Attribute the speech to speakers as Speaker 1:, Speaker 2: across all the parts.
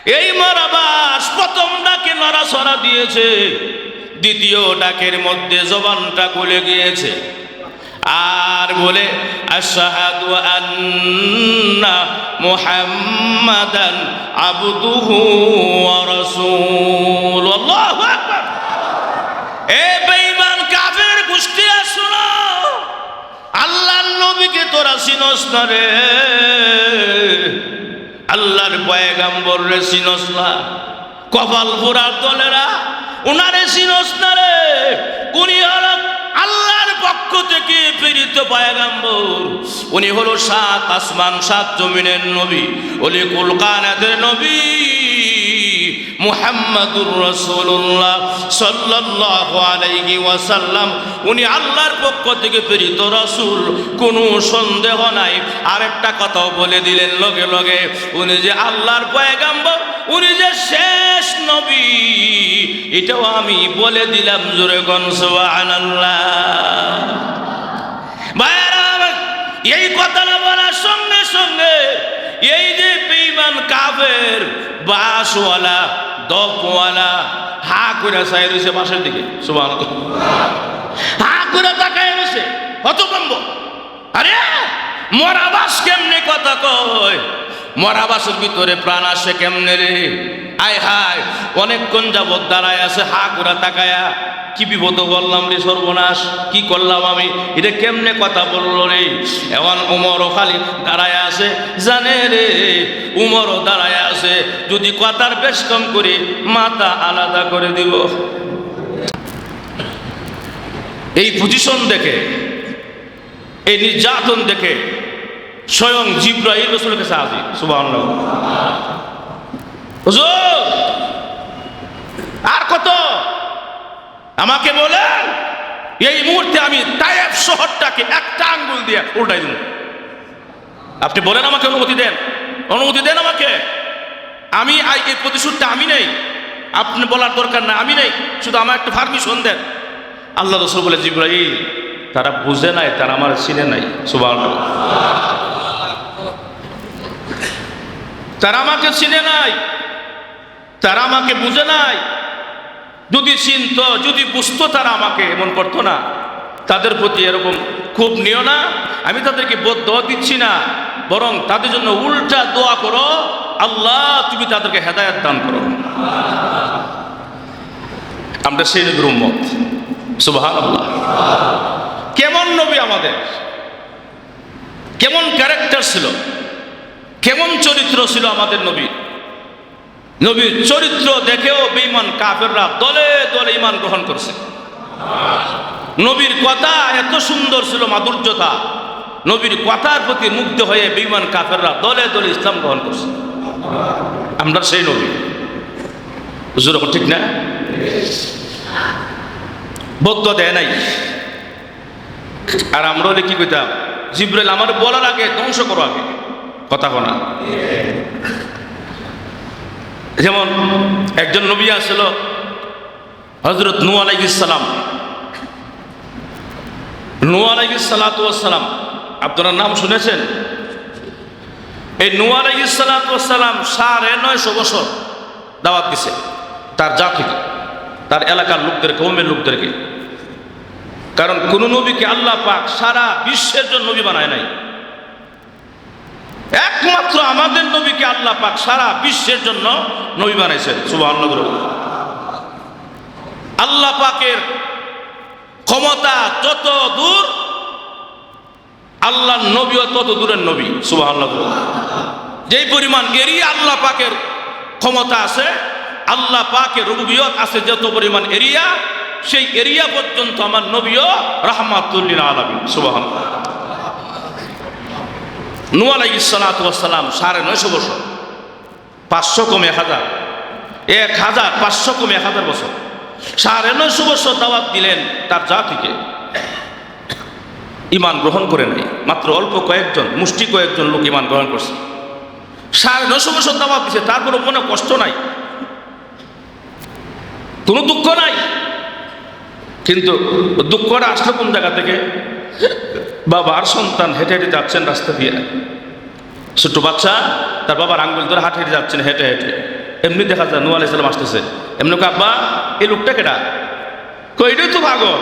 Speaker 1: এই মরাবাস প্রথম ডাকে নড়াচড়া দিয়েছে, দ্বিতীয় ডাকের মধ্যে জবানটা খুলে গিয়েছে আর বলে আশহাদু আন্না মুহাম্মাদান আবদুহু ওয়া রাসূলুহু। আল্লাহু আকবার। এ বেঈমান কাফের গোষ্ঠীরা শোনো, আল্লাহর নবীকে তোরা চিনস না রে, আল্লাহর পয়গম্বর রে চিনস না, কপাল পোড়ার দলেরা উনারে চিনস না রে। উনি হলো আল্লাহর পক্ষ থেকে প্রেরিত পয়গম্বর, উনি হলো সাত আসমান সাত জমিনের নবী, ওলি কুল কায়নাতের নবী মুহাম্মাদুর রাসূলুল্লাহ সাল্লাল্লাহু আলাইহি ওয়াসাল্লাম। উনি আল্লাহর পক্ষ থেকে প্রেরিত রাসূল, কোনো সন্দেহ নাই। আরেকটা কথাও বলে দিলেন লগে লগে, উনি যে আল্লাহর পয়গম্বর, উনি যে শেষ নবী, এটাও আমি বলে দিলাম। জোরে কোন সুবহানাল্লাহ। ভাইরা, এই কথাটা বলার সঙ্গে সঙ্গে এই যে বেঈমান কাফের বাসওয়ালা দপওয়ালা হা করে চাই রয়েছে বাসের দিকে, সুবহানাল্লাহ, হা করে তাকায় রয়েছে হতভম্ব। আরে মরাবাস কেমনে কথা কয়, মরাবাসের ভিতরে প্রাণ আসে কেমনে রে? আয় হায়, অনেকক্ষণ যাবৎ দাঁড়ায় আছে হা করে তাকায়া। কি বিপদ বললাম রে, সর্বনাশ, কি করলাম আমি, এটা কেমনে কথা বললো রে? এমন উমরও খালি দাঁড়ায় আছে, জানে রে উমরও দাঁড়ায় আছে, যদি কথার বেশ কম করে মাথা আলাদা করে দিব। এই পজিশন দেখে, এই নির্যাতন দেখে স্বয়ং জিবরাইল রাসূলের কাছে হাজির। সুবহানাল্লাহ। হুজুর আর কত আমাকে বলেন, এই মুহূর্তে আমি তায়েফ শহরটাকে একটা আঙ্গুল দিয়ে উল্টাই দেব। আপনি বলেন আমাকে, অনুমতি দেন, অনুমতি দেন আমাকে। আমি এই প্রতিশোধটা আমি নেই, আপনি বলার দরকার না, আমি নেই, শুধু আমার একটা পারমিশন দেন। আল্লাহ রাসূল বলে, জিবরাইল তারা বুঝে নাই, তারা আমার চিনে নাই। সুবহানাল্লাহ। তারা আমাকে চিনে নাই, তারা আমাকে বুঝে নাই। যদি চিনত, যদি বুঝতো, তারা আমাকে এমন করতো না। তাদের প্রতি এরকম খুব নিও না, আমি তাদেরকে বদদোয়া দিচ্ছি না, বরং তাদের জন্য উল্টা দোয়া করো, আল্লাহ তুমি তাদেরকে হেদায়েত দান করো। আমরা সেই নবীর উম্মত। সুবহানাল্লাহ। কেমন নবী আমাদের, কেমন ক্যারেক্টার ছিল, কেমন চরিত্র ছিল আমাদের নবী। নবীর চরিত্র দেখেও বেঈমান কাফেররা দলে দলে ঈমান গ্রহণ করছে। নবীর কথা এত সুন্দর ছিল, মাধুর্যতা, নবীর কথার প্রতি মুগ্ধ হয়ে বেঈমান কাফেররা দলে দলে ইসলাম গ্রহণ করছে। আমরা সেই নবী। হুজুর ঠিক না? বদ্ধ দেয় নাই। আর আমরা হলে কি কইতাম, জিবরাইল আমার বলার আগে ধ্বংস করো আগে, কথা কনা। যেমন একজন নবী আসছিল, হযরত নূহ আলাইহিস সালাম। নূহ আলাইহিস সালাতু ওয়াস সালাম, আপনারা নাম শুনেছেন? এই নূহ আলাইহিস সালাতু ওয়াস সালাম 950 বছর দাওয়াত দিছে তার জাতিকে, তার এলাকার লোকদের, কওমের লোকদেরকে। কারণ কোন নবীকে আল্লাহ পাক সারা বিশ্বের জন্য নবী বানায় নাই, একমাত্র আমাদের নবীকে আল্লাহ পাক সারা বিশ্বের জন্য নবী বানাইছেন। সুবহানাল্লাহ। আল্লাহ পাকের ক্ষমতা যত দূর, আল্লাহর নবীও তত দূরের নবী। সুবহানাল্লাহ। যেই পরিমাণ এরিয়া আল্লাহ পাকের ক্ষমতা আছে, আল্লাহ পাকের রুবুবিয়ত আছে যত পরিমাণ এরিয়া, সেই এরিয়া পর্যন্ত আমার নবীও রাহমাতুল লিল আলামিন। সুবহানাল্লাহ। নূহ আলাইহিস সালাতু ওয়াস সালাম 950 বছর, 500 কমে 1000, 1000 500 কমে 1000 বছর, 950 বছর দাওয়াত দিলেন তার জাতিকে। ঈমান গ্রহণ করে নাই, মাত্র অল্প কয়েকজন, মুষ্টি কয়েকজন লোক ঈমান গ্রহণ করছে। 950 বছর দাওয়াত দিছে, তারপরে মনে কষ্ট নাই, কোনো দুঃখ নাই। কিন্তু দুঃখটা আসলো কোন জায়গা থেকে? বাবার সন্তান হেঁটে হেঁটে যাচ্ছেন রাস্তা দিয়ে, ছোট্ট বাচ্চা তার বাবার আঙ্গুল ধরে হাঁটে হেঁটে যাচ্ছেন, হেঁটে হেঁটে এমনি দেখা যায় নূহ আলাইহিস সালাম আসতেছে, এমনি আব্বা এই লোকটা কেডা? কই এটাই তো পাগল,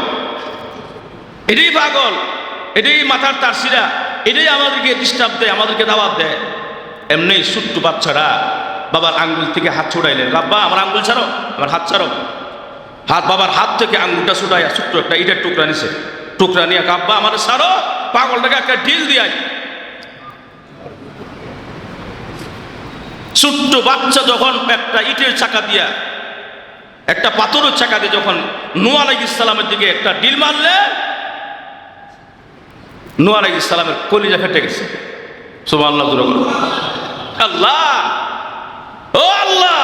Speaker 1: এটাই পাগল, এটাই মাথার তারসিরা, এটাই আমাদেরকে ডিস্টার্ব দেয়, আমাদেরকে দাওয়াত দেয়। এমনি ছোট্ট বাচ্চারা বাবার আঙ্গুল থেকে হাত ছুটাইলেন, আব্বা আমার আঙ্গুল ছাড়ো, আমার হাত ছাড়ো। বাবার হাত থেকে আঙ্গুলটা ছুটাইয়া ছোট্ট একটা ইটের টুকরা নিছে, টুকরা নিয়ে আব্বা আমার ছাড়ো, পাগলটাকে একটা ঢিল দিয়াই। ছোট্ট বাচ্চা যখন একটা ইটের চাকা দিয়া, একটা পাথরের চাকা দিয়ে যখন নূহ আলাইহিস সালামের দিকে একটা ঢিল মারলে, নূহ আলাইহিস সালামের কলিজা ফেটে গেছে। সুবহানাল্লাহ, আল্লাহ, ও আল্লাহ,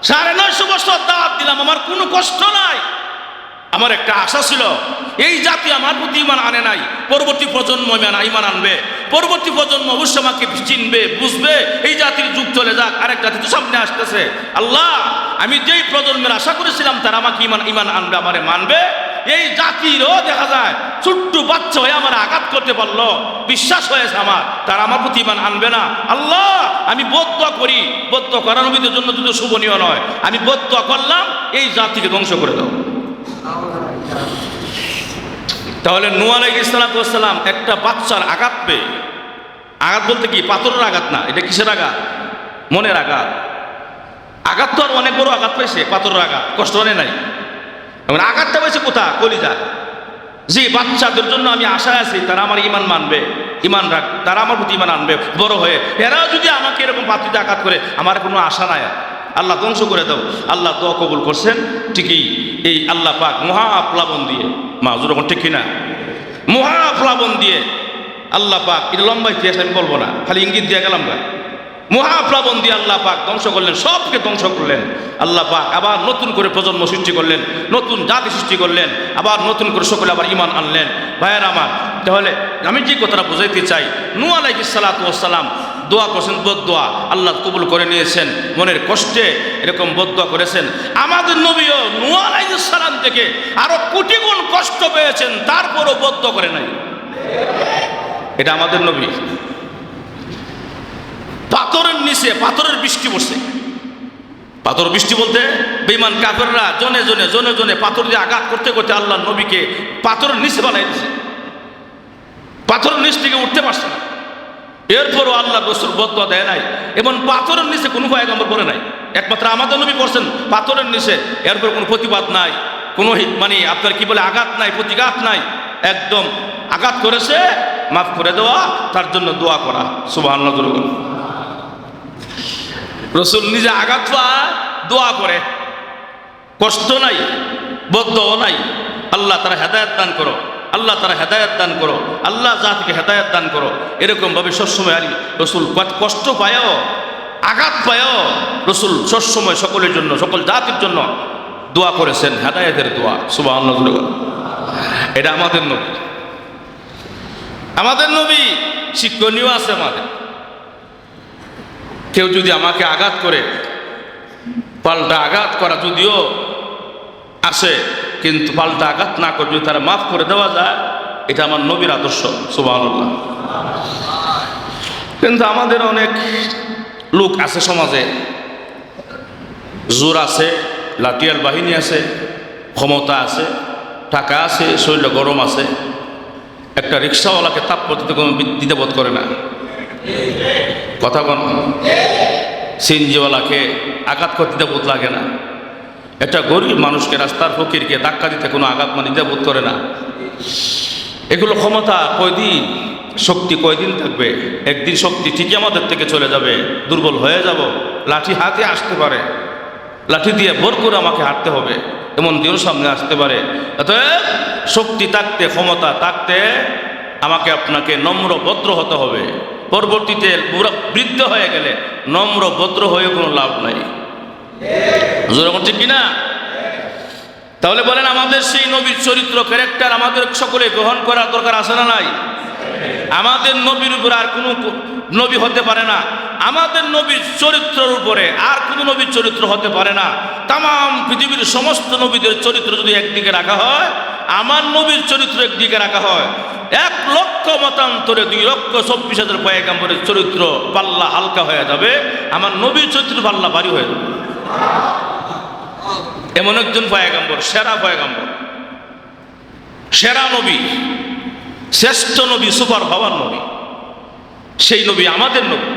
Speaker 1: 950 বছর দাওয়াত দিলাম, আমার কোনো কষ্ট নাই। আমার একটা আশা ছিল, এই জাতি আমার প্রতি ঈমান আনে নাই, পরবর্তী প্রজন্ম ঈমান আনবে, পরবর্তী প্রজন্ম অবশ্যই আমাকে চিনবে, বুঝবে, এই জাতির যুগ চলে যাক, আরেক জাতি তো সামনে আসতেছে। আল্লাহ, আমি যেই প্রজন্মের আশা করেছিলাম তারা আমাকে ঈমান আনবে, আমারে মানবে, এই জাতিরও দেখা যায় ছোট্ট বাচ্চা হয়ে আমার আঘাত করতে পারলো, বিশ্বাস হয়েছে আমার, তারা আমার প্রতি ঈমান আনবে না। আল্লাহ, আমি বদদুয়া করি, বদদুয়া করা নবীদের জন্য যদি শুভনীয় নয়, আমি বদদুয়া করলাম এই জাতিকে ধ্বংস করে দাও। তাহলে নূহ আলাইহিস সালাম একটা বাচ্চার আঘাত পেয়ে, আঘাত বলতে কি পাথরের আঘাত না, এটা কিসের আঘাত? মনের আঘাত। আঘাত তো আর অনেক বড় আঘাত পেয়েছে, পাথরের আঘাত কষ্ট হয় নাই, আঘাতটা পেয়েছে কোথা? কলিজা। যে বাচ্চাদের জন্য আমি আশায় আছি তারা আমার ঈমান মানবে, ঈমান রাখ, তারা আমার প্রতি ঈমান আনবে বড় হয়ে, এরাও যদি আমাকে এরকম পাথরে আঘাত করে, আমার কোনো আশা নাই, আল্লাহ ধ্বংস করে দাও। আল্লাহ দোয়া কবুল করছেন ঠিকই, এই আল্লাহ পাক মহাপ্লাবন দিয়ে, মাজুর এখন ঠিক কিনা, মহাপ্লাবন দিয়ে আল্লাহ পাক, এটা লম্বা ইতিহাস আমি বলবো না, খালি ইঙ্গিত দিয়ে গেলাম না, মহাপ্লাবন দিয়ে আল্লাহ পাক ধ্বংস করলেন, সবকে ধ্বংস করলেন। আল্লাহ পাক আবার নতুন করে প্রজন্ম সৃষ্টি করলেন, নতুন জাতি সৃষ্টি করলেন, আবার নতুন করে সকলে আবার ঈমান আনলেন। ভাইয়ের আমার, তাহলে আমি যে কথাটা বোঝাইতে চাই, নূহ আলাইহিস সালাম দোয়া করছেন, বদদোয়া আল্লাহ কবুল করে নিয়েছেন, মনের কষ্টে এরকম বদদোয়া করেছেন। আমাদের নবীও নূহ আলাইহিস সালাম থেকে আরো কোটি গুণ কষ্ট পেয়েছেন, তারপরও বদদোয়া করে নাই। এটা আমাদের নবী। পাথরের নিচে পাথরের বৃষ্টি পড়ছে, পাথর বৃষ্টি বলতে বেঈমান কাফেররা জনে জনে জনে জনে পাথর দিয়ে আঘাত করতে করতে আল্লাহ নবীকে পাথরের নিচে বানাই দিয়েছে, পাথরের নিচ থেকে উঠতে পারছে না। এরপরও আল্লাহ রাসূল বদদুয়া দেয় নাই, এবং পাথরের নিচে কোনো পয়গম্বর বলে নাই, একমাত্র আমাদের নবী করছেন পাথরের নিচে, এরপর কোনো প্রতিবাদ নাই, কোনো মানে আপনার কি বলে আঘাত নাই, প্রতিঘাত নাই, একদম আঘাত করেছে মাফ করে দেওয়া, তার জন্য দোয়া করা। সুবহানাল্লাহ। রাসূল নিজে আঘাত পায়, দোয়া করে, কষ্ট নাই, বদদোয়া নাই। আল্লাহ তারা হেদায়েত দান করো, আল্লাহ তারা হেদায়েত দান করো, আল্লাহ জাতিকে হেদায়েত দান করো, এরকমভাবে সবসময় আলী রাসূল কষ্ট পায়ও, আঘাত পায়ও, রাসূল সবসময় সকলের জন্য, সকল জাতির জন্য দোয়া করেছেন, হেদায়েতের দোয়া। সুবহানাল্লাহ। এটা আমাদের নবী, আমাদের নবী শিক্ষণীয় আছে আমাদের। কেউ যদি আমাকে আঘাত করে, পাল্টা আঘাত করা যদিও আসে, কিন্তু পাল্টা আঘাত না করে যদি তারা মাফ করে দেওয়া যায়, এটা আমার নবীর আদর্শ। সুবহানাল্লাহ। কিন্তু আমাদের অনেক লোক আছে সমাজে, জোর আছে, লাঠিয়াল বাহিনী আছে, ক্ষমতা আছে, টাকা আছে, শরীরে গরম আছে, একটা রিক্সাওয়ালাকে তাপ্পর দিতে কোনো দ্বিধাবোধ করে না, কথা বল, সিএনজিওয়ালাকে আঘাত করতে দ্বিধাবোধ লাগে না, একটা গরিব মানুষকে, রাস্তার ফকিরকে ধাক্কা দিতে কোনো আঘাত মানে দ্বিধাবোধ করে না। এগুলো ক্ষমতা কয়দিন, শক্তি কয়দিন থাকবে, একদিন শক্তি ঠিকই আমাদের থেকে চলে যাবে, দুর্বল হয়ে যাব, লাঠি হাতে আসতে পারে, লাঠি দিয়ে ভর করে আমাকে হাঁটতে হবে, এমন দিনও সামনে আসতে পারে। অতএব শক্তি থাকতে, ক্ষমতা থাকতে আমাকে আপনাকে নম্র ভদ্র হতে হবে। পরবর্তীতে বৃদ্ধ হয়ে গেলে নম্র ভদ্র হয়ে কোনো লাভ নাই। যেরকম ঠিক কিনা? তাহলে বলেন আমাদের সেই নবীর চরিত্র, ক্যারেক্টার আমাদের সকলে গ্রহণ করার দরকার আছে না নাই? আমাদের নবীর উপরে আর কোনো নবী হতে পারে না, আমাদের নবীর চরিত্রের উপরে আর কোনো নবীর চরিত্র হতে পারে না। তাম পৃথিবীর সমস্ত নবীদের চরিত্র যদি একদিকে রাখা হয়, আমার নবীর চরিত্র একদিকে রাখা হয়, 1,00,000 মতান্তরে 2,24,000 পয়গাম্বরের চরিত্র পাল্লা হালকা হয়ে যাবে, আমার নবীর চরিত্র পাল্লা ভারী হয়ে যাবে। এমন একজন পয়গাম্বর, সেরা পয়গাম্বর, সেরা নবী, শ্রেষ্ঠ নবী, সুপার পাওয়ার নবী, সেই নবী আমাদের নবী।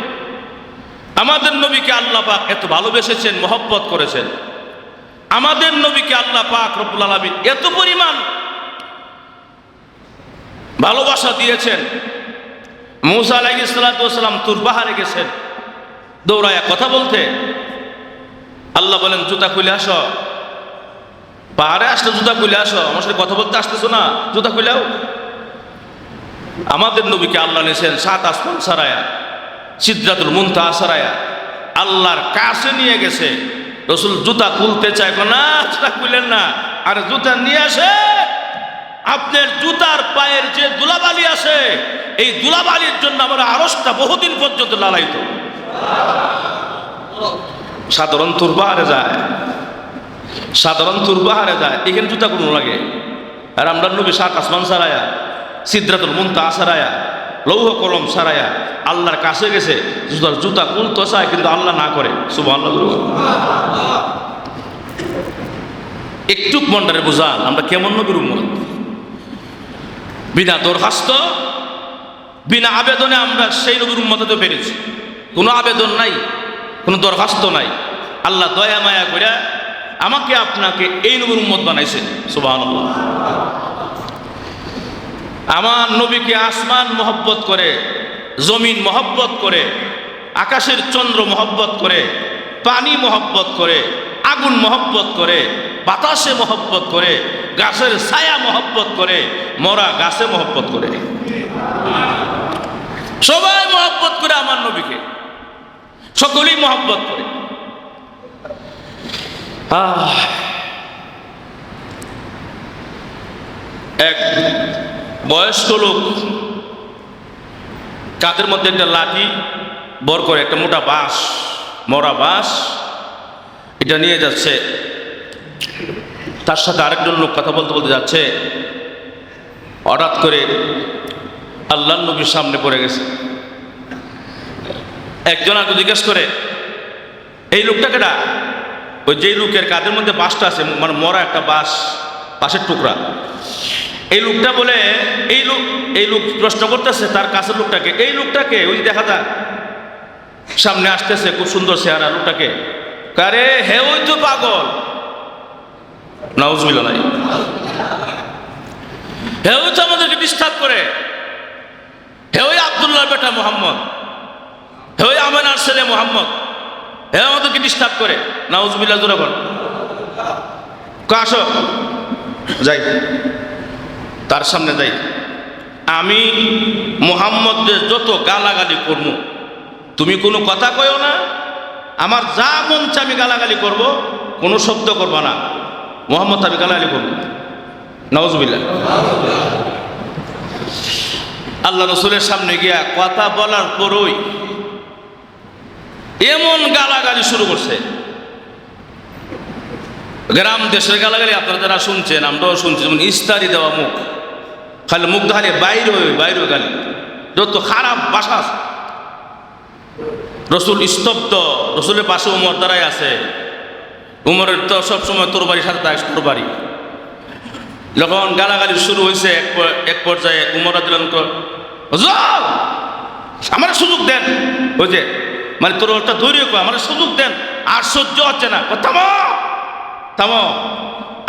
Speaker 1: আমাদের নবীকে আল্লাহ পাক এত ভালোবেসেছেন, মহব্বত করেছেন। আমাদের নবীকে আল্লাহ পাক রব্বুল আলামিন এত পরিমাণ ভালোবাসা দিয়েছেন। মূসা আলাইহিস সালাতু ওয়াস সালাম তুর পাহাড়ে গেছেন দৌড়ায়া কথা বলতে, আল্লাহ বলেন জুতা খুলে আসো। পাহাড়ে আসলে জুতা খুলে আসো, আমার সাথে কথা বলতে আসতেছো না, জুতা খুলেও। আমাদের নবীকে আল্লাহ নিয়েছেন 7 আসমান সারায়া, সিদরাতুল মুনতাহা সারায়া আল্লাহর কাছে নিয়ে গেছে। রসুল জুতা খুলতে চায় না, জুতা খুলেন না, আর জুতা নিয়ে আসে। আপনার জুতার পায়ের যে ধুলাবালি আছে, এই ধুলাবালির জন্য আমরা আরশটা বহুদিন পর্যন্ত লালাইত। সাধারণ তুর পাহাড়ে যায়, সাধারণ তুর পাহাড়ে যায়, এখানে জুতা কোনো লাগে। আর আমরা নবী 7 আসমান সারায়া, সিদরাতুল মুনতাহা সারায়া, লৌহ কলম সারায়া আল্লাহর কাছে গেছে। জুতা খুলতে চায় কিন্তু আল্লাহ না করে। সুবহানাল্লাহ। একটু মন্ডারে বুঝান আমরা কেমন নবীর উম্মত। বিনা দরখাস্ত, বিনা আবেদনে আমরা সেই নবীর উম্মত হতে পেরেছি। কোনো আবেদন নাই, কোনো দরখাস্ত নাই, আল্লাহ দয়া মায়া করে আমাকে আপনাকে এই নবীর উম্মত বানাইছেন। সুবহানাল্লাহ। আমার নবীকে আসমান মহব্বত করে, জমিন মহব্বত করে, আকাশের চন্দ্র মহব্বত করে, পানি মহব্বত করে, আগুন মহব্বত করে, বাতাসে মহব্বত করে, গাছের ছায়া মহব্বত করে, মরা গাছে মহব্বত করে, সবাই মহব্বত করে আমার নবীকে, সকলেই মহব্বত করে। এক বয়স্ক লোক কাঁধের মধ্যে একটা লাঠি বর করে, একটা মোটা বাঁশ, মরা বাঁশ, এটা নিয়ে যাচ্ছে। তার সাথে আরেকজন লোক কথা বলতে বলতে যাচ্ছে। হঠাৎ করে আল্লাহর নবীর সামনে পড়ে গেছে। একজন আগে জিজ্ঞেস করে, এই লোকটাকে না? ওই যেই লোকের কাঁধের মধ্যে বাঁশটা আছে, মানে মরা একটা বাঁশ, বাঁশের টুকরা। এই লোকটা বলে, এই লোক প্রশ্ন করতেছে তার কাছের লোকটাকে, এই লোকটাকে ওই দেখা যায় সামনে আসতেছে, খুব সুন্দর চেহারা লোকটাকে। কারে হে, ওই তো পাগল। নাউজুবিল্লাহ নাই, হে ওই তো আমাদেরকে ডিস্টার্ব করে, হে ওই আব্দুল্লাহর বেটা মোহাম্মদ, হে ওই আমেনার ছেলে মোহাম্মদ, হে আমাদেরকে ডিস্টার্ব করে। নাউজুবিল্লাহ জোরে বল। আসো যাই, তার সামনে যাই। আমি মুহাম্মদের যত গালাগালি করব, তুমি কোনো কথা কয়ো না, আমার যা মন চায় আমি গালাগালি করব, কোনো শব্দ করবো না। মুহাম্মদ আমি গালাগালি করব। নাউজুবিল্লাহ। আল্লাহ রসুলের সামনে গিয়া কথা বলার পরই এমন গালাগালি শুরু করছে। গ্রাম দেশের গালাগালি আপনারা যারা শুনছেন, আমরাও শুনছি, যেমন ইস্তারি দেওয়া মুখ, খালি মুখ ধারে বাইরে গালি, যত খারাপ ভাষা। রসুল স্তব্ধ, রসুলের পাশে উমর দাঁড়ায় আছে। উমরের তো সবসময় তরবারি সাথে থাকে, তরবারি। যখন গালাগালি শুরু হয়েছে, এক পর্যায়ে উমর রাদিয়াল্লাহু আমার সুযোগ দেন, ওই যে মানে তরবারটা ধরিয়ে কয় আমার সুযোগ দেন, আর সহ্য হচ্ছে না, থামো থামো,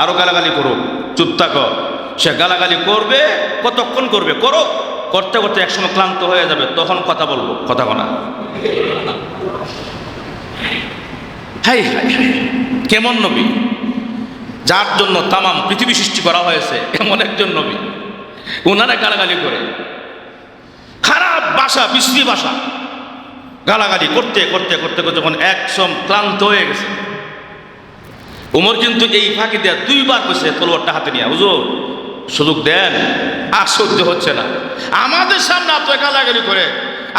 Speaker 1: আরো গালাগালি করো, চুপ থাকো। সে গালাগালি করবে, কতক্ষণ করবে, করো, করতে করতে একসময় ক্লান্ত হয়ে যাবে, তখন কথা বলবো, কথা বলা। হাই হাই হাই, কেমন নবী, যার জন্য তামাম পৃথিবী সৃষ্টি করা হয়েছে, এমন একজন নবী, ওনারা গালাগালি করে, খারাপ ভাষা, বিশ্রী ভাষা, গালাগালি করতে করতে করতে করতে যখন একসময় ক্লান্ত হয়ে গেছে, উমর কিন্তু এই ফাঁকি দেয়া 2 বার কইছে তলোয়ারটা হাতে নিয়ে, হুজুর সুযোগ দেন, আর সহ্য হচ্ছে না, আমাদের সামনে আপনার গালাগালি করে,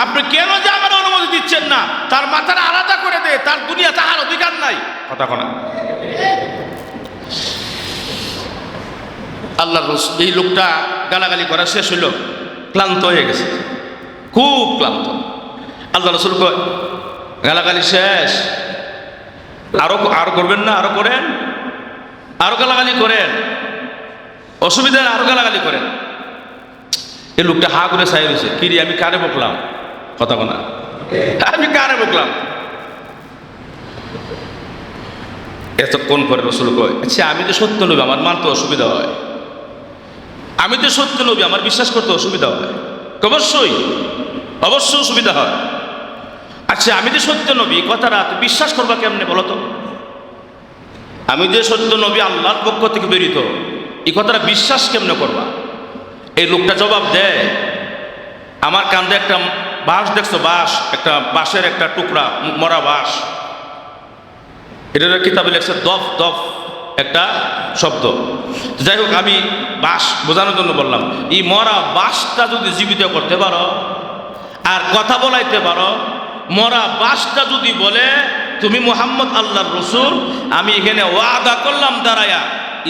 Speaker 1: আপনি কেন যে আমার অনুমতি দিচ্ছেন না, তার মাথাটা আলাদা করে দে, তার দুনিয়া তাহার অধিকার নাই, কথা কনা। আল্লাহ এই লোকটা গালাগালি করা শেষ হইল। ক্লান্ত হয়ে গেছে, খুব ক্লান্ত। আল্লাহ রসুল কয় গালাগালি শেষ, আরো করবেন না? আরো করেন, আরো গালাগালি করেন, অসুবিধা আরো গালাগালি করেন। এই লোকটা হা করে চাই রয়েছে, কিরে আমি কারে বকলাম? কথা বলা, আমি কারে বকলাম? এতক্ষণ পরে রসুল কয় আচ্ছা আমি তো সত্য নবী, আমার মানতে অসুবিধা হয়, আমি তো সত্য নবী, আমার বিশ্বাস করতে অসুবিধা হয়। অবশ্যই অবশ্যই অসুবিধা হয়। আচ্ছা আমি যে সত্য নবী, কথাটা বিশ্বাস করবা কেমনে বলো তো? আমি যে সত্য নবী আল্লাহর পক্ষ থেকে প্রেরিত, এই কথাটা বিশ্বাস কেমনে করবা? এই লোকটা জবাব দেয়, আমার কান্দে একটা বাঁশ দেখছো, বাঁশ, একটা বাঁশের একটা টুকরা, মরা বাঁশ, এটার কিতাবে লেখছে দফ, দফ একটা শব্দ। যাই হোক, আমি বাঁশ বোঝানোর জন্য বললাম, এই মরা বাঁশটা যদি জীবিত করতে পারো আর কথা বলাইতে পারো, মরা বাঁশটা যদি বলে তুমি মুহাম্মদ আল্লাহর রসুল, আমি এখানে ওয়াদা করলাম দাঁড়ায়া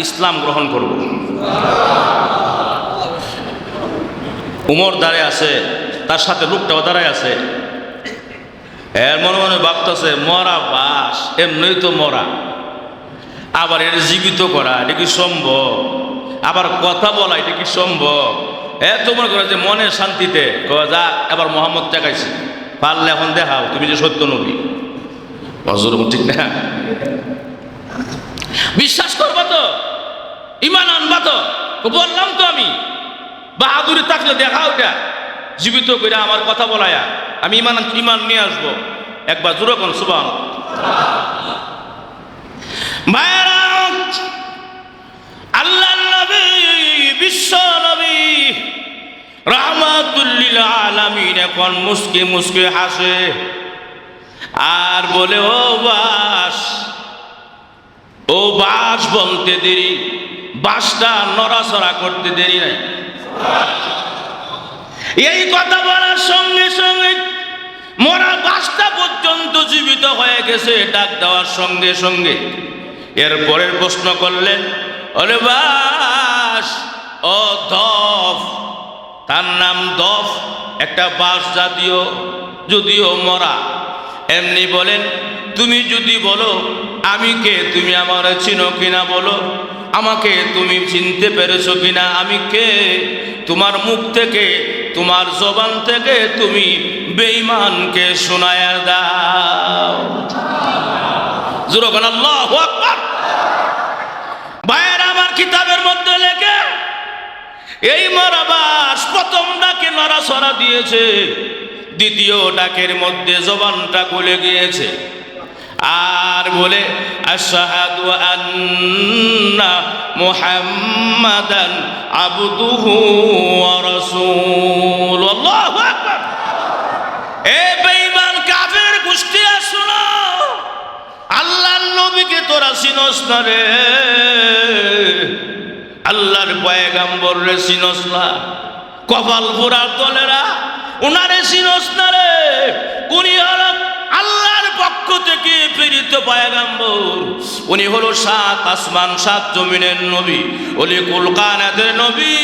Speaker 1: ইসলাম গ্রহণ করব। উমর দাঁড়ায় আছে, তার সাথে লোকটাও দাঁড়ায় আছে। এর মনে মনে ভাবতেছে মরা বাঁশ, এমনি তো মরা, আবার এর জীবিত করা এটা কি সম্ভব? আবার কথা বলা এটা কি সম্ভব? এত মনে করে যে মনের শান্তিতে যা এবার মোহাম্মদ দেখাইছি, পারলে এখন দেখাও তুমি যে সত্য নবী। হজুর ঠিক না? বিশ্বাস করবা তো, ইমান আনবা তো? বললাম তো আমি, বাহাদুরি থাকলে দেখাও এটা জীবিত করে আমার কথা বলায়া আমি ইমান নিয়ে আসবো। একবার জোরে কোন সুবহান। আল্লাহ নবী, বিশ্ব নবী রাহমাতুল লিল আলামিন এখন মুস্কি মুস্কি হাসে আর বলে ও বাঁশ, ও বাঁশ বলতে দেরি, বাঁশটা নড়াচড়া করতে দেরি নাই। এই কথা বলার সঙ্গে সঙ্গে মরা বাঁশটা পর্যন্ত জীবিত হয়ে গেছে ডাক দেওয়ার সঙ্গে সঙ্গে। এরপরের প্রশ্ন করলেন, ওরে বাঁশ, ও দফ, তার নাম দফ, একটা বাঁশ জাতীয়, যদিও মরা। এমনি বলেন তুমি যদি বলো আমি কে, তুমি আমার চিনো কিনা বলো, আমাকে তুমি চিনতে পেরেছো কিনা, আমি কে? তোমার মুখ থেকে, তোমার জবান থেকে তুমি বেঈমানকে শোনায়া দাও। জোরকান আল্লাহু আকবার। ভাইয়ের আমার কিতাবের মধ্যে লেখে এই মরা বাঁশ প্রথম ডাকে নড়াচড়া দিয়েছে, দ্বিতীয় ডাকের মধ্যে জবানটা খুলে গিয়েছে আর বলে আশহাদু আন্না মুহাম্মাদান আবদুহু ওয়া রাসূলুহু। আল্লাহু আকবার। এ বেঈমান কাফের গোষ্ঠীরা শোনো, আল্লাহর নবীকে তোরা চিনস না রে, আল্লাহর পয়গম্বর রে চিনস না, কপাল পোড়া দলেরা উনারে চিনস না রে, উনি হলো আল্লাহর পক্ষ থেকে প্রেরিত পয়গম্বর, উনি হলো 7 আসমান 7 জমিনের নবী, ওলি কুল কায়নাতের নবী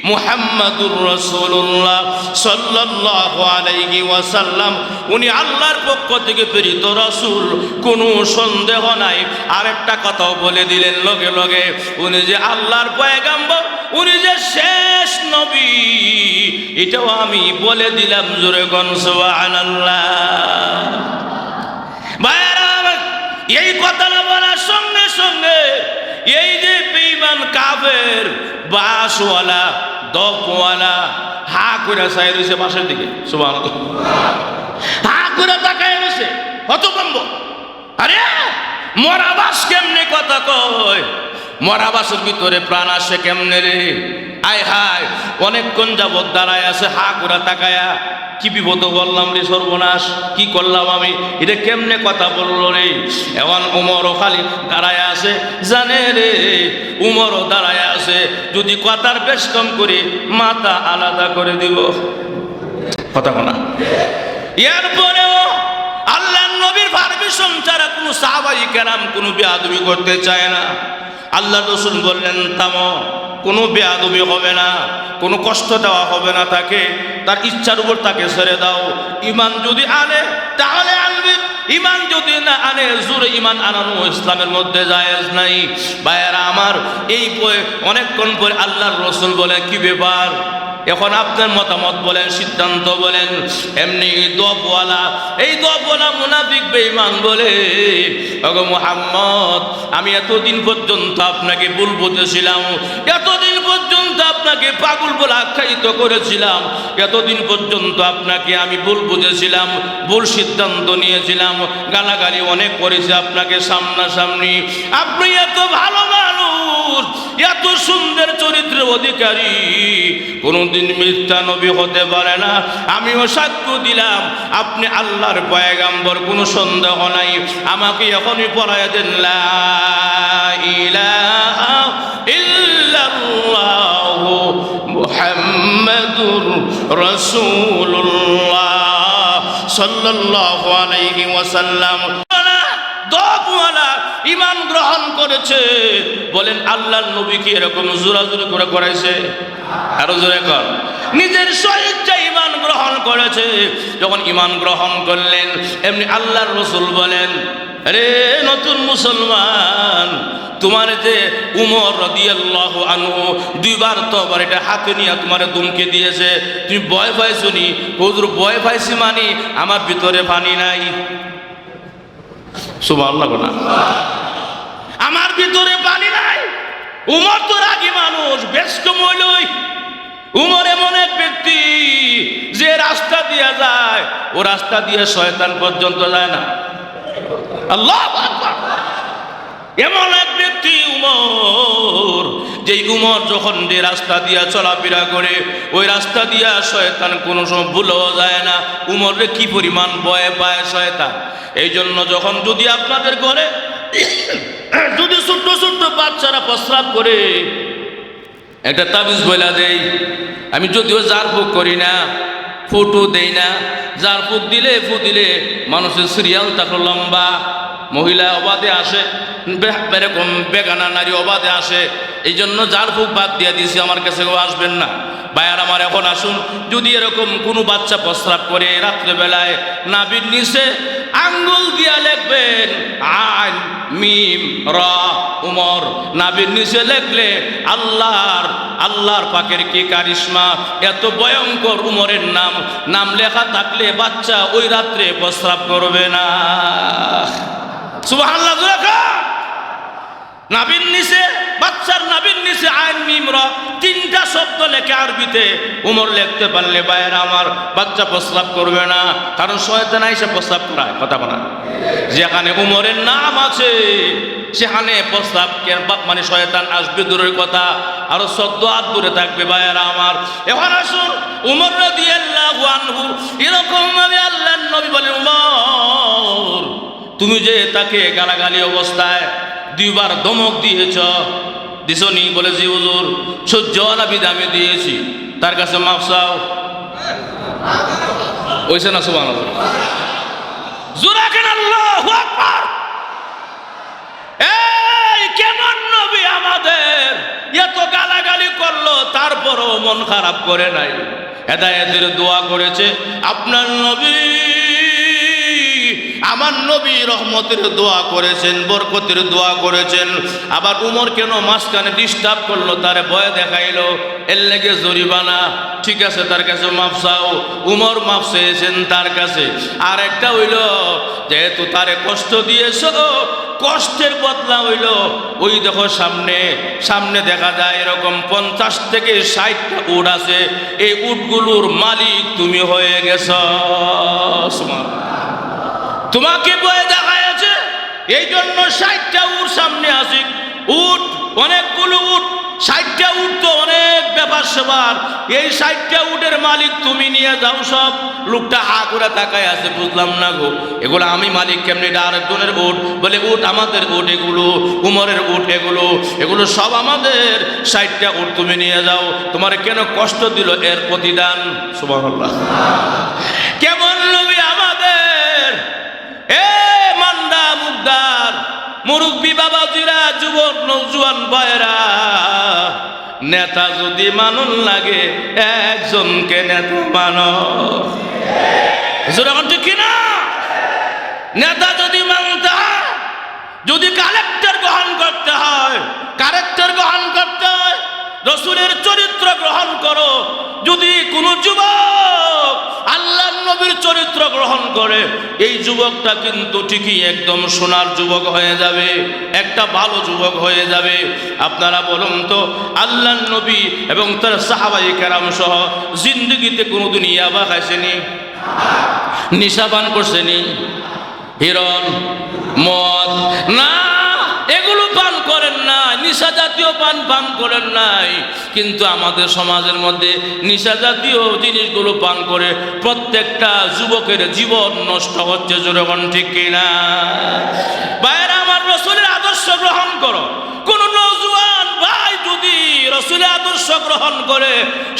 Speaker 1: মুহাম্মাদুর রাসূলুল্লাহ সাল্লাল্লাহু আলাইহি ওয়াসাল্লাম। উনি আল্লাহর পক্ষ থেকে প্রেরিত রাসূল, কোনো সন্দেহ নাই। আরেকটা কথাও বলে দিলেন লগে লগে, উনি যে আল্লাহর পয়গম্বর, উনি যে শেষ নবী, এটাও আমি বলে দিলাম। জোরে কোন সুবহানাল্লাহ। ভাইরা, এই কথাটা বলার সঙ্গে সঙ্গে এই যে বেঈমান কাফের বাঁশওয়ালা দফওয়ালা হা করে চাই রয়েছে বাঁশের দিকে। সুবহানাল্লাহ। হা করে তাকায় রয়েছে হতভম্ব। আরে মরা বাঁশ কেমনে কথা কয়? মরা বাঁশের ভিতরে প্রাণ আসে কেমনে রে? আয় হায়, অনেকক্ষণ যাবৎ দাঁড়ায় আছে হা করে তাকায়া। কি বিপদ বললাম রে, সর্বনাশ, কি করলাম আমি, এটা কেমনে কথা বললো রে? এমন উমরও খালি দাঁড়ায় আছে, জানে রে উমরও দাঁড়ায় আছে, যদি কথার বেশ কম করে মাথা আলাদা করে দিব। কথা বলা। এরপরেও আল্লাহ নবীর পারমিশন ছাড়া কোনো সাহাবায়ে কেরাম কোনো বেয়াদবি করতে চায় না। আল্লাহ রাসূল বললেন থামো, কোনো বেয়াদবি হবে না, কোনো কষ্ট দেওয়া হবে না তাকে, তার ইচ্ছার উপর তাকে ছেড়ে দাও। ইমান যদি আনে তাহলে আনবে, ইমান যদি না আনে জোরে ইমান আনানো ইসলামের মধ্যে জায়েজ নাই। ভাইয়েরা আমার, এই অনেকক্ষণ পরে আল্লাহর রাসূল বলে, কি ব্যাপার, এখন আপনার মতামত বলেন, সিদ্ধান্ত বলেন। এমনি এই দপওয়ালা মুনাফিক বেঈমান বলে, ওগো মুহাম্মদ, আমি এতদিন পর্যন্ত আপনাকে ভুল বুঝেছিলাম, এতদিন পর্যন্ত আপনাকে পাগল বলে আখ্যায়িত করেছিলাম, এতদিন পর্যন্ত আপনাকে আমি ভুল বুঝেছিলাম, ভুল সিদ্ধান্ত নিয়েছিলাম, গালাগালি অনেক করেছি আপনাকে সামনাসামনি। আপনি এত ভালো মানুষ, এত সুন্দর চরিত্রের অধিকারী, কোনদিন মিথ্যা নবী হতে পারে না। আমিও সাক্ষ্য দিলাম আপনি আল্লাহর পয়গাম্বর, কোনো সন্দেহ নাই। আমাকে এখনই পড়ায় দেন, লা ইলাহা ইল্লাল্লাহু মুহাম্মাদুর রাসূলুল্লাহ সাল্লাল্লাহু আলাইহি ওয়াসাল্লাম। দপওয়ালা ঈমান গ্রহণ করেছে, বলেন আল্লাহর নবী কি এরকম জোরাজুরি করে করাইছে? আরো জোরে কর। নিজের স্বেচ্ছা ঈমান গ্রহণ করেছে। যখন ঈমান গ্রহণ করলেন, এমনি আল্লাহর রাসূল বলেন, আরে নতুন মুসলমান, তোমার যে উমর রাদিয়াল্লাহু আনহু দুইবার তবার এটা হাতে নিয়ে তোমার ধমকি দিয়েছে, তুমি ভয় পাইছো নি? হুজুর ভয় পাইছি, মানে আমার ভিতরে পানি নাই। সুবহানাল্লাহ, আমার ভিতরে পানি নাই। উমর তো রাগী মানুষ, বেশ কমলই। উমর এমন এক ব্যক্তি যে রাস্তা দিয়ে যায়, ও রাস্তা দিয়ে শয়তান পর্যন্ত যায় না। আল্লাহু আকবার। এমন এক ব্যক্তি উমর, যেই উমর যখন যে রাস্তা দিয়া চলাফেরা করে, ওই রাস্তা দিয়া শয়তান কোনো সময় ভুলেও যায় না। উমরে কি পরিমাণ ভয় পায় শয়তান। এই জন্য যখন যদি আপনাদের ঘরে যদি ছোট্ট ছোট্ট বাচ্চারা প্রস্রাব করে, একটা তাবিজ বইলা দেই। আমি যদিও জার ফুক করি না, ফুটও দেই না। জার ফুক দিলে মানুষের সিরিয়াল থাকলো লম্বা, মহিলা অবাধে আসে, এরকম বেগানা নারী অবাধে আসে। এই জন্য জার ফুক বাদ দিয়ে দিয়েছি, আমার কাছে কেউ আসবেন না। ভাইয়ার আমার, এখন আসুন, যদি এরকম কোনো বাচ্চা প্রস্রাব করে রাত্রেবেলায়, নাভির নিচে আঙ্গুল দিয়া লিখবেন আইন মিম রা উমর। নাভির নিচে লিখলে আল্লাহর পাকের কি কারিশমা, এত ভয়ঙ্কর উমরের নাম লেখা থাকলে বাচ্চা ওই রাত্রে প্রস্রাব করবে না। সুবহানাল্লাহ। নাভির নিচে, বাচ্চার নাভির নিচে আইন মিম রা তিনটা শব্দ লেখে আরবিতে, উমর লিখতে পারলে ভাইয়েরা আমার, বাচ্চা প্রস্রাব করবে না। কারণ শয়তান এসে প্রস্রাব করায়, কথা বলা। যেখানে উমরের নাম আছে সেখানে প্রস্রাব মানে শয়তান আসবে দূরের কথা, আরো ১৪ হাত দূরে থাকবে। ভাইয়েরা আমার, এখন আসুন, উমর রাদিয়াল্লাহু আনহু এরকম ভাবে আল্লাহর নবী বলেন, উমর, তুমি যে তাকে গালাগালি অবস্থায় দুইবার ধমক দিছো নি? বলে, জি হুজুর, সহ্যওয়ালা বিধামে দিয়েছি, তার কাছে মাফ চাও। হইছে না? সুবহানাল্লাহ। জোরে কেন আল্লাহু আকবার। এই কেমন নবী আমাদের, এত গালাগালি করলো তারপরও মন খারাপ করে নাই, হেদায়েতের দোয়া করেছে। আপনার নবী, আমার নবী রহমতের দোয়া করেছেন, বরকতের দোয়া করেছেন। আবার উমর কেন মাঝখানে ডিস্টার্ব করলো, তারে ভয় দেখাইলো, এর লেগে জরিমানা। ঠিক আছে, তার কাছে মাফ চাও। উমর মাফ চেয়েছেন তার কাছে। আর একটা হইল, যেহেতু তারে কষ্ট দিয়েছ, কষ্টের বদলা হইল, ওই দেখো সামনে দেখা যায় এরকম 50 থেকে 60টা উট আছে, এই উটগুলোর মালিক তুমি হয়ে গেছ। তোমাকে বয়ে দেখা আছে, এই জন্য 60টা উট সামনে আছে। উট অনেকগুলো উট, 60টা উট তো অনেক ব্যাপার সেবার। এই 60টা উটের মালিক তুমি নিয়ে যাও সব। লোকটা হা করে তাকায় আছে, বুঝলাম না গো, এগুলো আমি মালিক কেমনি? এটা আরেকজনের উট। বলে, উট আমাদের উট, এগুলো উমরের উট, এগুলো সব আমাদের। 60টা উট তুমি নিয়ে যাও। তোমার কেন কষ্ট দিল, এর প্রতিদান। সুবহানাল্লাহ। কেমন নবী আমাদের! এ মান্দা মুগদার মুরব্বী বাবাজিরা, যুবক নওজোয়ান ভাইরা, নেতা যদি মানুন লাগে একজনকে নেতা মানো। যখন ঠিক কিনা? নেতা যদি মানতে হয়, যদি কালেক্টর গ্রহণ করতে হয়, কারেক্টর গ্রহণ করতে হয়, রসুলের চরিত্র গ্রহণ করো। যদি কোনো যুবক আল্লাহর নবীর চরিত্র গ্রহণ করে, এই যুবকটা কিন্তু ঠিকই একদম সোনার যুবক হয়ে যাবে, একটা ভালো যুবক হয়ে যাবে। আপনারা বলুন তো, আল্লাহর নবী এবং তার সাহাবায়ে কেরাম সহ জিন্দগিতে কোনোদিন ইয়াবা খাইছেনি? নিশা পান করছেনি? হিরণ, মদ না, এগুলো পান করেন নাই, নিশা জাতীয় পান করেন নাই। কিন্তু আমাদের সমাজের মধ্যে নিশা জাতীয় জিনিসগুলো পান করে প্রত্যেকটা যুবকের জীবন নষ্ট হচ্ছে। যখন ঠিক কিনা? ভাইয়েরা আমার, রসুলের আদর্শ গ্রহণ করো। কোন নওজোয়ান ভাই যদি রসুলের আদর্শ গ্রহণ করে,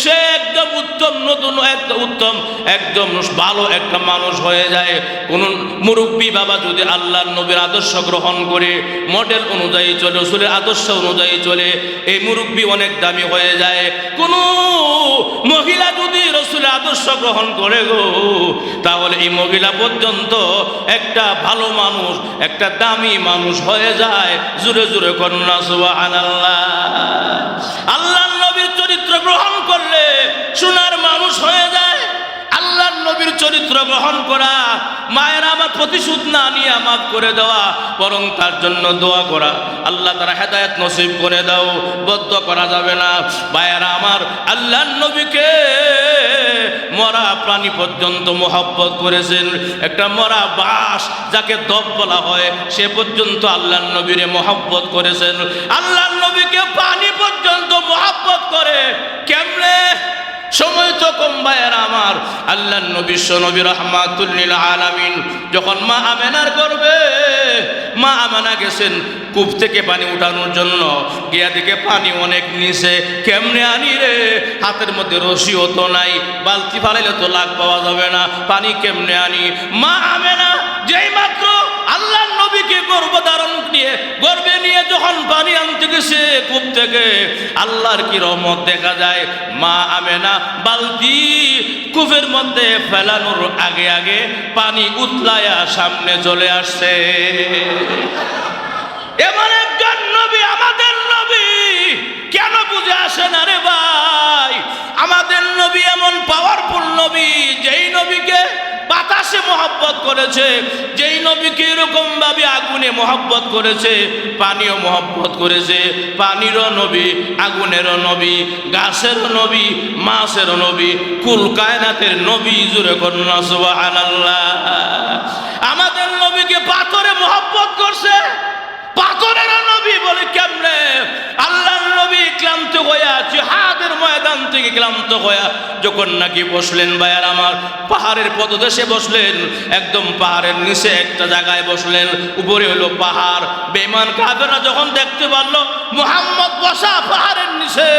Speaker 1: সে একদম উত্তম, নতুন একটা উত্তম, একদম ভালো একটা মানুষ হয়ে যায়। কোন মুরব্বী বাবা যদি আল্লাহর নবীর আদর্শ গ্রহণ করে, মডেল অনুযায়ী চলে, রসুলের আদর্শ অনুযায়ী চলে, এই মুরব্বী অনেক দামি হয়ে যায়। কোন মহিলা যদি রসুলের আদর্শ গ্রহণ করে গো, তাহলে এই মহিলা পর্যন্ত একটা ভালো মানুষ, একটা দামি মানুষ হয়ে যায়। জোরে জোরে কন্যা সুবহানাল্লাহ। আল্লাহর নবীর চরিত্র গ্রহণ করলে সোনার মানুষ হয়ে যায়। আল্লাহর নবীর চরিত্র গ্রহণ করা, মায়ের আমার প্রতিশোধ না নিয়ে মাফ করে দেওয়া, বরং তার জন্য দোয়া করা। আল্লাহ তারা হেদায়েত নসিব করে দাও। বদ্ধ করা যাবে না। ভাইয়েরা আমার, আল্লাহর নবীকে মরা প্রাণী পর্যন্ত মহব্বত করেছেন। একটা মরা বাঁশ যাকে দব বলা হয়, সে পর্যন্ত আল্লাহর নবীরে মহব্বত করেছেন। আল্লাহর নবীকে পানি পর্যন্ত মহব্বত করে। কেমনে? সময় তো কম ভাইয়েরা আমার। আল্লাহর নবী নবী রাহমাতুল লিল আলামিন যখন মা আমেনার গর্ভে, মা আমেনা গেছেন কূপ থেকে পানি উঠানোর জন্য, গিয়া দিকে পানি অনেক নিচে। কেমনে আনি রে? হাতের মধ্যে রশিও তো নাই, বালতি ফালাইলে তো লাগ পাওয়া যাবে না, পানি কেমনে আনি? মা আমেনা যেই মাত্র আল্লাহর নবীকে গর্ভে নিয়ে যখন পানি আনতে গেছে কূপ থেকে, আল্লাহর কি রহমত দেখা যায়। মা আমেনা বালতি কূপের মধ্যে ফেলানোর আগে আগে পানি উতলায়া সামনে চলে আসছে। এমন একজন নবী আমাদের নবী, কেন বুঝে আসে না রে ভাই? আমাদের নবী এমন পাওয়ারফুল নবী, যেই নবীকে বাতাসে মহব্বত করেছে, যেই নবীকে এরকম ভাবে আগুনে মহব্বত করেছে, পানিও মহব্বত করেছে। পানিরও নবী, আগুনেরও নবী, গাছেরও নবী, মাছেরও নবী, কুল কায়নাতের নবী। জোরে কন্যা সুবহানাল্লাহ। আমাদের নবীকে পাথরে মহব্বত করছে, পাথরের নবী। বলে কেমনে? আল্লাহর নবী ক্লান্ত হইয়া, জিহাদের ময়দান থেকে ক্লান্ত হইয়া যখন নাকি বসলেন ভাইয়ার আমার, পাহাড়ের পদদেশে বসলেন, একদম পাহাড়ের নিচে একটা জায়গায় বসলেন, উপরে হলো পাহাড়। বেঈমান কাফেররা যখন দেখতে পারলো মুহাম্মদ বসা পাহাড়ের নিচে,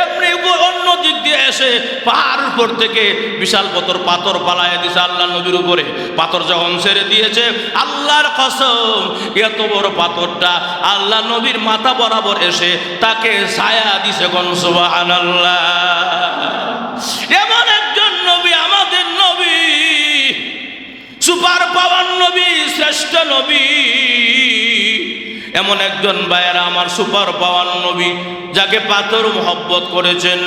Speaker 1: এমনি অন্য দিক দিয়ে এসে পাহাড়ের উপর থেকে বিশাল পাথর পালাইয়া দিয়েছে আল্লাহ নবীর উপরে। পাথর যখন ছেড়ে দিয়েছে, আল্লাহর কসম, এত বড় পাথরটা আল্লাহ নবীর মাথা বরাবর এসে তাকে ছায়া দিছে। কোন সুবহানাল্লাহ। এমন একজন নবী আমাদের নবী, সুপার পাওয়ার নবী, শ্রেষ্ঠ নবী। এমন একজন ভাইয়েরা আমার সুপার পাওয়ার নবী, যাকে পাথর মহব্বত করেছেন,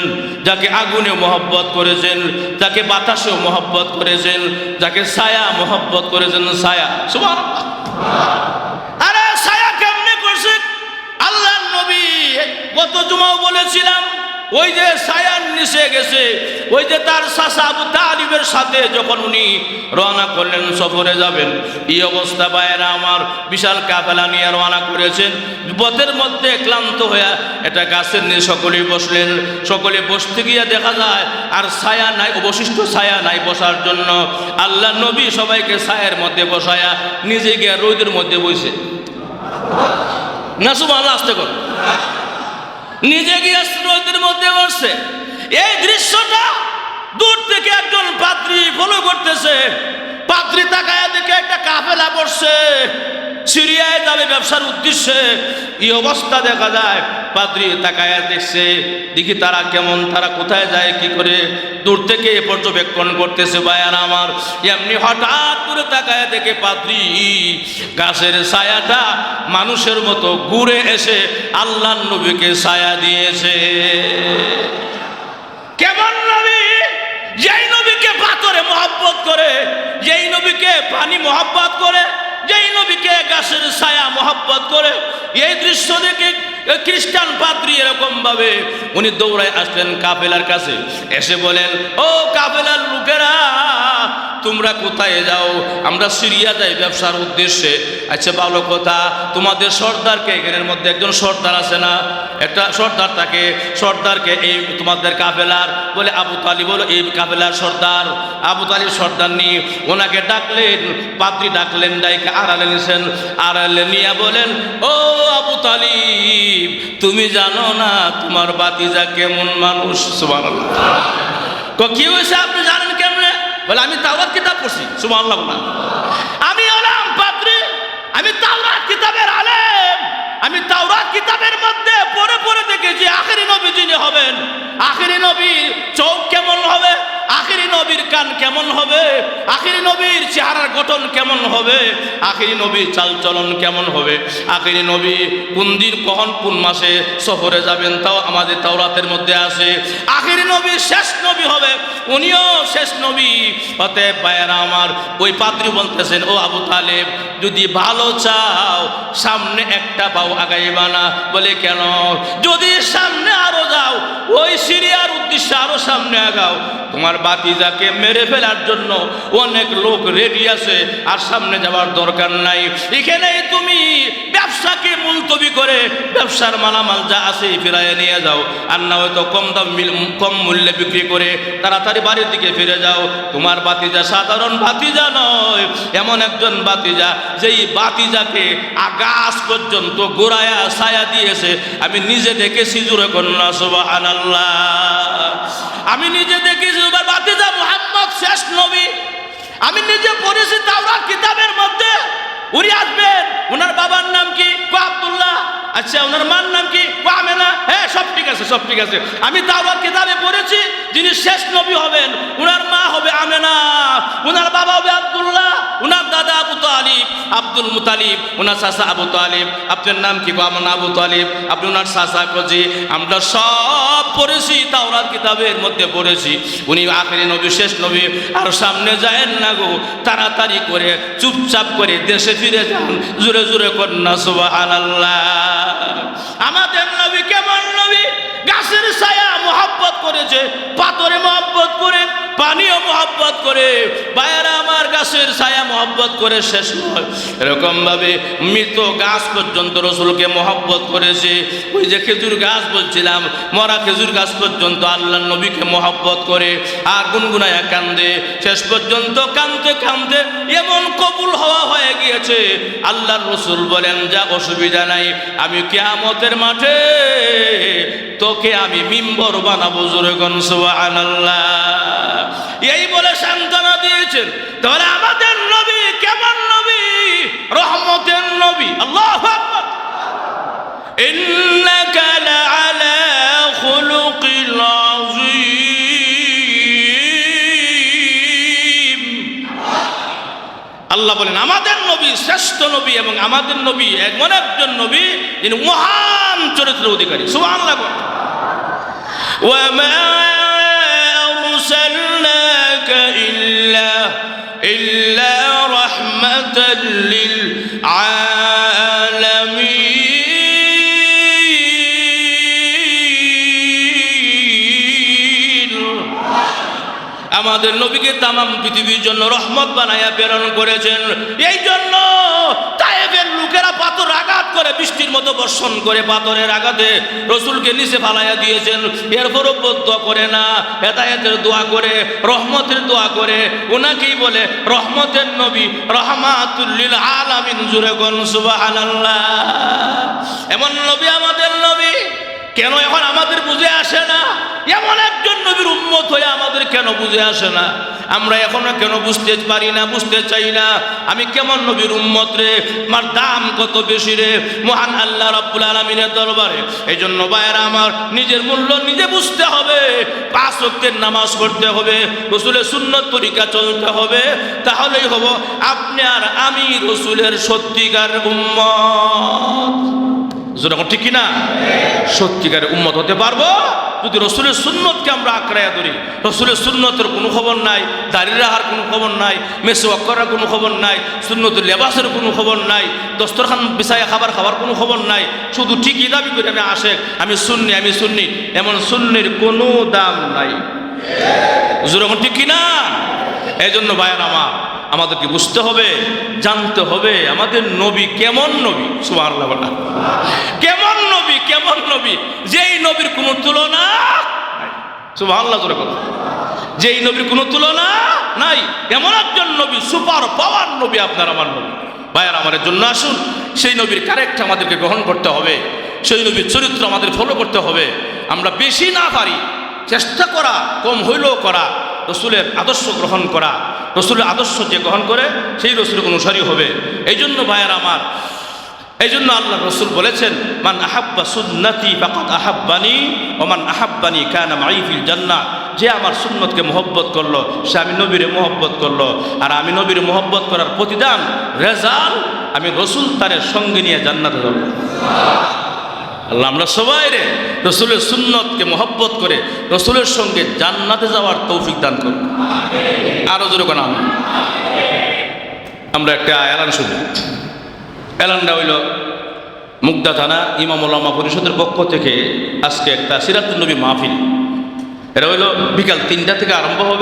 Speaker 1: যাকে আগুনে মহব্বত করেছেন, যাকে বাতাসেও মহব্বত করেছেন, যাকে ছায়া মহব্বত করেছেন। ছায়া, সুবহানাল্লাহ। আরে ছায়া কেমনে করছে আল্লাহর নবী? গত জুমাও বলেছিলাম, ওই যে ছায়ার নিচে গেছে, ওই যে তার চাচা আবু তালিবের সাথে যখন উনি রওনা করলেন, সফরে যাবেন, এই অবস্থা ভাইয়েরা আমার, বিশাল কাফেলা নিয়ে রওনা করেছেন। পথের মধ্যে ক্লান্ত হয়ে একটা গাছের নিচে সকলেই বসলেন। সকলে বসতে গিয়ে দেখা যায় আর ছায়া নাই, অবশিষ্ট ছায়া নাই বসার জন্য। আল্লাহ নবী সবাইকে ছায়ার মধ্যে বসায়া নিজে গিয়ে রোদের মধ্যে বসে। না সুবহানাল্লাহ, আসতে কর। নিজে গিয়ে রোদের মধ্যে বসছে। এই দৃশ্যটা দূর থেকে একজন পাত্রী ফলো করতেছে। পাত্রী তাকায়া দেখে একটা কাফেলা বসছে, সিরিয়ায় যাবে ব্যবসার উদ্দেশ্যে। এই অবস্থা দেখা যায়। পাদ্রী তাকায়া দেখছে, দেখি তারা কেমন, তারা কোথায় যায় কি করে, দূর থেকে পর্যবেক্ষণ করতেছে। ভাইয়ার আমার, এমনি হঠাৎ করে তাকায়া দেখে পাদ্রী গাছের ছায়াটা মানুষের মতো ঘুরে এসে আল্লাহর নবীকে ছায়া দিয়েছে। কেমন নবী? যেই নবীকে পাথরে মহব্বত করে, যেই নবীকে পানি মহব্বত করে, যেই নবীকে গাছের ছায়া মহব্বত করে। এই দৃশ্য দেখে খ্রিস্টান পাদ্রী এরকম ভাবে উনি দৌড়ায় আসলেন কাফেলার কাছে, এসে বলেন, ও কাফেলার লোকেরা, তোমরা কোথায় যাও? আমরা সিরিয়া যাই ব্যবসার উদ্দেশ্যে। আচ্ছা ভালো কথা, তোমাদের সর্দারকে, এখানের মধ্যে একজন সর্দার আছে না, একটা সর্দার থাকে, সর্দারকে এই তোমাদের কাফেলার বলে আবু তালিব, বলো এই কাফেলার সর্দার। আবু তালিব সর্দার নিয়ে ওনাকে ডাকলেন, পাদ্রী ডাকলেন, ডাইকে আড়ালে নিছেন, আড়ালে নিয়ে বলেন, ও আবু তালিব, তুমি জানো না তোমার বাতিজা কেমন মানুষ? সুবহানাল্লাহ। কি হয়েছে আপনি জানেন কেমনে? বলে আমি তাওরাত কিতাব পড়ছি। সুবহানাল্লাহ। আমি হলাম পাদ্রী, আমি তাওরাত কিতাবের আলেম। আমি তাওরাত কিতাবের মধ্যে পড়ে পড়ে দেখেছি আখেরি নবী যিনি হবেন, আখেরি নবীর চোখ কেমন হবে, আখেরি নবীর কান কেমন হবে, আখেরি নবীর চেহারার গঠন কেমন হবে, আখেরি নবীর চালচলন কেমন হবে, আখেরি নবী কোন দিন কখন কোন মাসে সফরে যাবেন তাও আমাদের তাওরাতের মধ্যে আছে। আখেরি নবী শেষ নবী হবে, উনিও শেষ নবী। অতএব ভাইয়েরা আমার, ওই পাদ্রী বলতেছেন, ও আবু তালেব, যদি ভালো চাও সামনে একটা পাও আগাইবা না। বলে কেন? যদি সামনে আরো যাও, ওই সিরিয়ার উদ্দেশ্যে আরো সামনে আগাও, তোমার বাতিজাকে মেরে ফেলার জন্য অনেক লোক রেডি আছে, আর সামনে যাওয়ার দরকার নাই। এখানেই তুমি ব্যবসাকে মুলতবি করে ব্যবসার মালামাল যা আছে ফিরাইয়ে নিয়ে যাও, আর না হয়তো কম মূল্যে বিক্রি করে তাড়াতাড়ি বাড়ির দিকে ফিরে যাও। তোমার বাতিজা সাধারণ বাতিজা নয়, এমন একজন বাতিজা যেই বাতিজাকে আকাশ পর্যন্ত গোড়ায়া ছায়া দিয়েছে। আমি নিজে দেখেছি, জোরে কন্যা সুবহানাল্লাহ। আমি নিজে দেখেছি বাতিজা মুহাম্মদ শেষ নবী। আমি নিজে পড়েছি তাওরাত কিতাবের মধ্যে। উনি আসবেন, ওনার বাবার নাম কি? আব্দুল্লাহ। আচ্ছা, ওনার মার নাম কি? আমেনা। হ্যাঁ, সব ঠিক আছে, সব ঠিক আছে। আমি তাওরাত কিতাবে পড়েছি যিনি শেষ নবী হবেন, ওনার মা হবে আমেনা, ওনার বাবা হবে আব্দুল্লাহ, ওনার দাদা আবু তালিব, আব্দুল মুতালিব, ওনার চাচা আবু তালিব। আপনার নাম কি? আমার আবু তালিব। আপনি ওনার চাচা কজি। আমরা সব পড়েছি, তাওরাত কিতাবের মধ্যে পড়েছি। উনি আখেরি নবী, শেষ নবী। আর সামনে যায়েন না গো, তাড়াতাড়ি করে চুপচাপ করে দেশে ফিরে যান। জোরে জোরে কন্যা সুবহানাল্লাহ। আমাদের নবী কেমন নবী? গাছের ছায়া মহব্বত করেছে, পাথরে মহব্বত করে, পানিও মহব্বত করে। ভাইয়েরা আমার, গাছের ছায়া মহব্বত করে শেষ নয়, এরকম ভাবে মৃত গাছ পর্যন্ত রসুলকে মহব্বত করেছে। ওই যে খেজুর গাছ বলছিলাম, মরা খেজুর গাছ পর্যন্ত আল্লাহ নবীকে মহব্বত করে আর গুনগুনায়া কান্দে। শেষ পর্যন্ত কান্দতে কান্দতে এমন কবুল হওয়া হয়ে গিয়েছে, আল্লাহর রসুল বলেন, যা অসুবিধা নাই, আমি কিয়ামতের মাঠে তোকে আমি মিম্বর বানাবো। জোরে কোন সুবহানাল্লাহ। এই বলে সান্ত্বনা দিয়েছেন। তাহলে আমাদের নবী কেমন নবী? রহমতের নবী। আল্লাহু আকবার। ইন্নাকা লাআলা খুলুকিল আযীম। আল্লাহ বলেন আমাদের নবী শ্রেষ্ঠ নবী, এবং আমাদের নবী এমন একজন নবী যিনি মহান চরিত্রের অধিকারী। সুবহানাল্লাহ। ওয়া মা আরসালনাকা ইল্লা রাহমাতাল লিল আলামিন। আমাদের নবীকে তামাম পৃথিবীর জন্য রহমত বানাইয়া প্রেরণ করেছেন। এই জন্য তায়েফের লোকেরা পাথর আঘাত করে, বৃষ্টির মতো বর্ষণ করে পাথরের আঘাতে রসুলকে নিচে ফালাইয়া দিয়েছেন। এরপরও দোয়া করে না, হেদায়েতের দোয়া করে, রহমতের দোয়া করে। ওনাকেই বলে রহমতের নবী, রহমাতুল লিল আলামিন। জোরে কোন সুবহানাল্লাহ। এমন নবী আমাদের নবী। কেন এখন আমাদের বুঝে আসে না? এমন একজন নবীর উম্মত হয়ে আমাদের কেন বুঝে আসে না? আমরা এখনো কেন বুঝতে পারি না, বুঝতে চাই না আমি কেমন নবীর উম্মত রে, আমার দাম কত বেশি রে মহান আল্লাহ রাব্বুল আলামিনের দরবারে। এই জন্য ভাইয়েরা আমার, নিজের মূল্য নিজে বুঝতে হবে, 5 ওয়াক্তের নামাজ পড়তে হবে, রাসূলের সুন্নত তরিকা চলতে হবে, তাহলেই হব আপনি আর আমি রাসূলের সত্যিকার উম্মত। যেরকম ঠিক কিনা? সত্যিকারের উম্মত হতে পারবো যদি রাসূলের সুন্নতকে আমরা আঁকড়াইয়া ধরি। রাসূলের সুন্নতের কোনো খবর নাই, দাড়ি রাখার কোনো খবর নাই, মেসওয়াক করার কোনো খবর নাই, সুন্নতের লেবাসের কোনো খবর নাই, দস্তরখান বিছাইয়া খাবার কোনো খবর নাই, শুধু ঠিকই দাবি করে আমি আশেক, আমি সুন্নি, এমন সুন্নির কোনো দাম নাই। যেরকম ঠিক কিনা? এই জন্য ভাইয়ের আমার, আমাদেরকে বুঝতে হবে, জানতে হবে আমাদের নবী কেমন নবী। সুবহানাল্লাহ বলা, কেমন নবী, যেই নবীর কোনো তুলনা নাই। সুবহানাল্লাহ জোরে বলা, যেই নবীর কোনো তুলনা নাই, এমন একজন নবী, সুপার পাওয়ার নবী আপনার আমার নবী। ভাইয়ের আমাদের জন্য আসুন, সেই নবীর ক্যারেক্টার আমাদেরকে গ্রহণ করতে হবে, সেই নবীর চরিত্র আমাদের ফলো করতে হবে। আমরা বেশি না পারি, চেষ্টা করা, কম হইলেও করা, রসুলের আদর্শ গ্রহণ করা। রসুলের আদর্শ যে গ্রহণ করে সেই রসুলের অনুসারী হবে। এই জন্য ভাইয়ের আমার, এই জন্য আল্লাহ রসুল বলেছেন, মান আহাব্বা সুন্নতি ফাকাদ আহাব্বানি ওয়া মান আহাব্বানি কানা মাই ফিল জান্নাহ। যে আমার সুন্নতকে মহব্বত করলো সে আমি নবীরে মহব্বত করলো, আর আমি নবীর মহব্বত করার প্রতিদান, রেজাল্ট, আমি রসুল তার সঙ্গে নিয়ে জান্নাতে যাব। আল্লাহ আমরা সবাই রে রসুলের সুন্নতকে মহব্বত করে রসুলের সঙ্গে জান্নাতে যাওয়ার তৌফিক দান করুন। আরো জোরে কোন আমরা একটা এলান শুনি। এলানটা হইল মুগদা থানা ইমাম উলামা পরিষদের পক্ষ থেকে আজকে একটা সিরাতুন নবী মাহফিল। এটা হইল বিকাল 3টা থেকে আরম্ভ হবে।